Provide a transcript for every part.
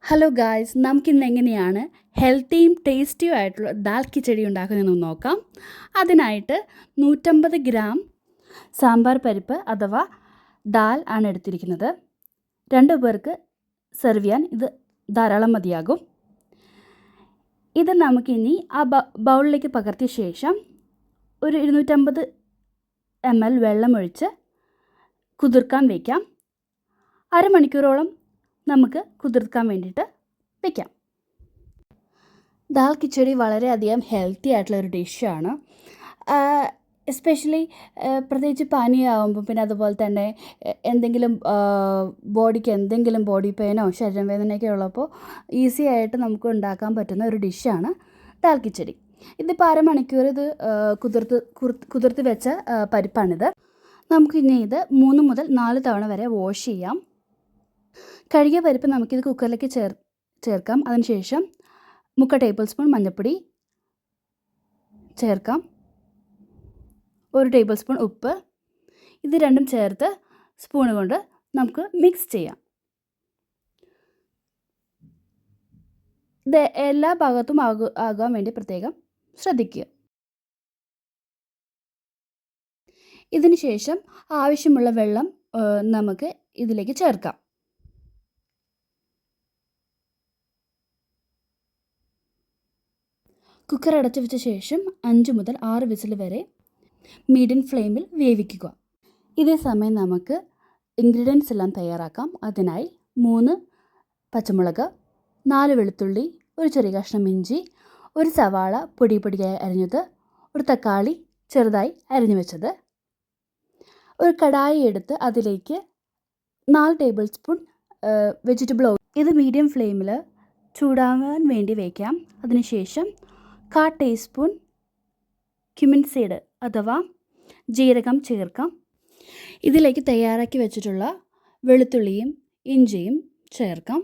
Hello guys, നമുക്കിന്ന് എങ്ങനെയാണ് ഹെൽത്തിയും ടേസ്റ്റിയും ആയിട്ടുള്ള ദാൽ കിച്ചടി ഉണ്ടാക്കുന്നതെന്ന് നോക്കാം. അതിനായിട്ട് 150 ഗ്രാം സാമ്പാർ പരിപ്പ് അഥവാ ദാൽ ആണ് എടുത്തിരിക്കുന്നത്. 2 പേർക്ക് സെർവ് ചെയ്യാൻ ഇത് ധാരാളം മതിയാകും. ഇത് നമുക്കിനി ആ ബൗളിലേക്ക് പകർത്തിയ ശേഷം ഒരു 250 ml വെള്ളമൊഴിച്ച് കുതിർക്കാൻ വയ്ക്കാം. അരമണിക്കൂറോളം നമുക്ക് കുതിർക്കാൻ വേണ്ടിയിട്ട് വയ്ക്കാം. ദാൽ കിച്ചടി വളരെയധികം ഹെൽത്തി ആയിട്ടുള്ളൊരു ഡിഷാണ്. എസ്പെഷ്യലി പ്രത്യേകിച്ച് പനിയാവുമ്പോൾ, പിന്നെ അതുപോലെ തന്നെ എന്തെങ്കിലും ബോഡിക്ക് എന്തെങ്കിലും ബോഡി പെയിനോ ശരീരവേദനയൊക്കെ ഉള്ളപ്പോൾ ഈസി ആയിട്ട് നമുക്ക് ഉണ്ടാക്കാൻ പറ്റുന്ന ഒരു ഡിഷാണ് ദാൽ കിച്ചടി. ഇതിപ്പോൾ അരമണിക്കൂർ ഇത് കുതിർത്ത് വെച്ച പരിപ്പാണിത്. നമുക്കിനി ഇത് 3 മുതൽ 4 തവണ വരെ വാഷ് ചെയ്യാം. കഴുകിയ പരിപ്പ് നമുക്കിത് കുക്കറിലേക്ക് ചേർക്കാം. അതിനുശേഷം 3 ടേബിൾ സ്പൂൺ മഞ്ഞൾപ്പൊടി ചേർക്കാം, 1 ടേബിൾ സ്പൂൺ ഉപ്പ്. ഇത് രണ്ടും ചേർത്ത് സ്പൂൺ കൊണ്ട് നമുക്ക് മിക്സ് ചെയ്യാം. ഇത് എല്ലാ ഭാഗത്തും ആകാൻ വേണ്ടി പ്രത്യേകം ശ്രദ്ധിക്കുക. ഇതിന് ശേഷം ആവശ്യമുള്ള വെള്ളം നമുക്ക് ഇതിലേക്ക് ചേർക്കാം. കുക്കർ അടച്ചു വെച്ച ശേഷം 5 മുതൽ 6 വിസിൽ വരെ മീഡിയം ഫ്ലെയിമിൽ വേവിക്കുക. ഇതേ സമയം നമുക്ക് ഇൻഗ്രീഡിയൻസ് എല്ലാം തയ്യാറാക്കാം. അതിനായി 3 പച്ചമുളക്, 4 വെളുത്തുള്ളി, 1 ചെറിയ കഷ്ണം ഇഞ്ചി, 1 സവാള പൊടിയായി അരിഞ്ഞത്, 1 തക്കാളി ചെറുതായി അരിഞ്ഞു വെച്ചത്. ഒരു കടായി എടുത്ത് അതിലേക്ക് 4 ടേബിൾ സ്പൂൺ വെജിറ്റബിൾ ഓയിൽ. ഇത് മീഡിയം ഫ്ലെയിമിൽ ചൂടാകാൻ വേണ്ടി വയ്ക്കാം. അതിനുശേഷം 1/4 ടീസ്പൂൺ ക്യുമിൻ സീഡ് അഥവാ ജീരകം ചേർക്കാം. ഇതിലേക്ക് തയ്യാറാക്കി വെച്ചിട്ടുള്ള വെളുത്തുള്ളിയും ഇഞ്ചിയും ചേർക്കാം.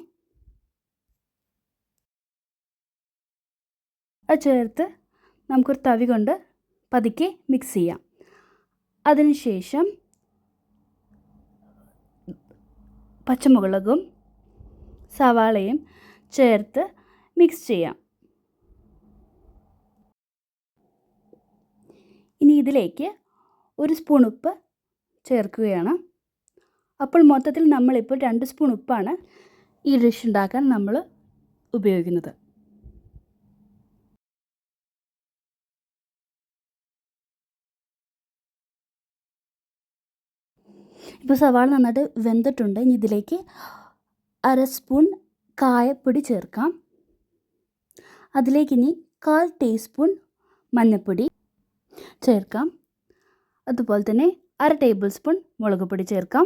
അത് ചേർത്ത് നമുക്കൊരു തവി കൊണ്ട് പതുക്കെ മിക്സ് ചെയ്യാം. അതിനുശേഷം പച്ചമുളകും സവാളയും ചേർത്ത് മിക്സ് ചെയ്യാം. ഇനി ഇതിലേക്ക് 1 സ്പൂൺ ഉപ്പ് ചേർക്കുകയാണ്. അപ്പോൾ മൊത്തത്തിൽ നമ്മളിപ്പോൾ 2 സ്പൂൺ ഉപ്പാണ് ഈ ഡിഷ് ഉണ്ടാക്കാൻ നമ്മൾ ഉപയോഗിക്കുന്നത്. ഇപ്പോൾ സവാള നന്നായിട്ട് വെന്തിട്ടുണ്ട്. ഇനി ഇതിലേക്ക് 1/2 സ്പൂൺ കായപ്പൊടി ചേർക്കാം. അതിലേക്ക് ഇനി 1/4 ടീസ്പൂൺ മഞ്ഞൾപ്പൊടി ചേർക്കാം. അതുപോലെ തന്നെ 1/2 ടേബിൾ സ്പൂൺ മുളക് പൊടി ചേർക്കാം.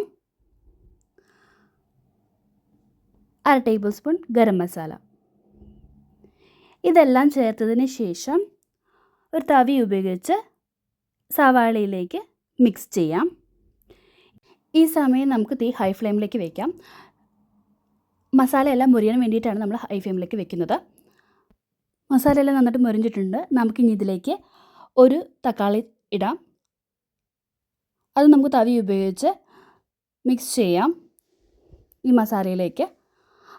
1/2 ടേബിൾ സ്പൂൺ ഗരം മസാല. ഇതെല്ലാം ചേർത്തതിന് ശേഷം ഒരു തവി ഉപയോഗിച്ച് സവാളയിലേക്ക് മിക്സ് ചെയ്യാം. ഈ സമയം നമുക്ക് തീ ഹൈ ഫ്ലെയിമിലേക്ക് വയ്ക്കാം. മസാലയെല്ലാം മുരിയാൻ വേണ്ടിയിട്ടാണ് നമ്മൾ ഹൈ ഫ്ലെയിമിലേക്ക് വെക്കുന്നത്. മസാലയെല്ലാം നന്നായിട്ട് മുരിഞ്ഞിട്ടുണ്ട്. നമുക്കിനി ഇതിലേക്ക് 1 തക്കാളി ഇടാം. അത് നമുക്ക് തവി ഉപയോഗിച്ച് മിക്സ് ചെയ്യാം ഈ മസാലയിലേക്ക്.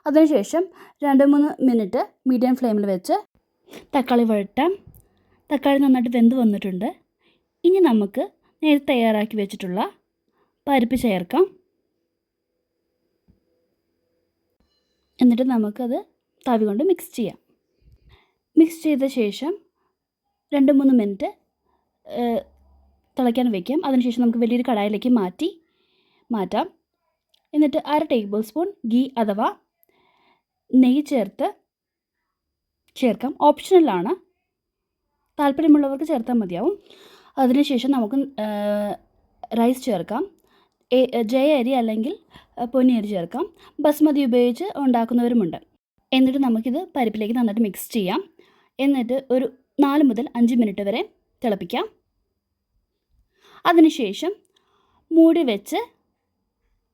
അതിനുശേഷം 2-3 മിനിറ്റ് മീഡിയം ഫ്ലെയിമിൽ വെച്ച് തക്കാളി വഴറ്റാം. തക്കാളി നന്നായിട്ട് വെന്ത് വന്നിട്ടുണ്ട്. ഇനി നമുക്ക് നേരത്തെ തയ്യാറാക്കി വെച്ചിട്ടുള്ള പരിപ്പ് ചേർക്കാം. എന്നിട്ട് നമുക്കത് തവി കൊണ്ട് മിക്സ് ചെയ്യാം. മിക്സ് ചെയ്ത ശേഷം 2-3 മിനിറ്റ് തിളയ്ക്കാൻ വയ്ക്കാം. അതിനുശേഷം നമുക്ക് വലിയൊരു കടായിലേക്ക് മാറ്റാം. എന്നിട്ട് 1/2 ടേബിൾ സ്പൂൺ ഗീ അഥവാ നെയ്യ് ചേർക്കാം. ഓപ്ഷണലാണ്, താല്പര്യമുള്ളവർക്ക് ചേർത്താൽ മതിയാവും. അതിനുശേഷം നമുക്ക് റൈസ് ചേർക്കാം. ജയ അരി അല്ലെങ്കിൽ പൊന്നി അരി ചേർക്കാം. ബസ്മതി ഉപയോഗിച്ച് ഉണ്ടാക്കുന്നവരുമുണ്ട്. എന്നിട്ട് നമുക്കിത് പരിപ്പിലേക്ക് നന്നായിട്ട് മിക്സ് ചെയ്യാം. എന്നിട്ട് ഒരു 4 മുതൽ 5 മിനിറ്റ് വരെ തിളപ്പിക്കാം. അതിനുശേഷം മൂടി വെച്ച്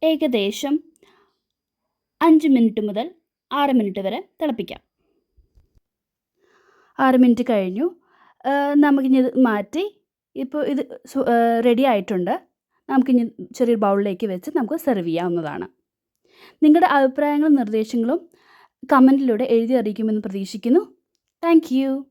ഏകദേശം 5 മിനിറ്റ് മുതൽ 6 മിനിറ്റ് വരെ തിളപ്പിക്കാം. 6 മിനിറ്റ് കഴിഞ്ഞു. നമുക്കിനി ഇത് മാറ്റി ഇപ്പോൾ ഇത് റെഡി ആയിട്ടുണ്ട്. നമുക്കിനി ചെറിയൊരു ബൗളിലേക്ക് വെച്ച് നമുക്ക് സെർവ് ചെയ്യാവുന്നതാണ്. നിങ്ങളുടെ അഭിപ്രായങ്ങളും നിർദ്ദേശങ്ങളും കമൻറ്റിലൂടെ എഴുതി അറിയിക്കുമെന്ന് പ്രതീക്ഷിക്കുന്നു. Thank you.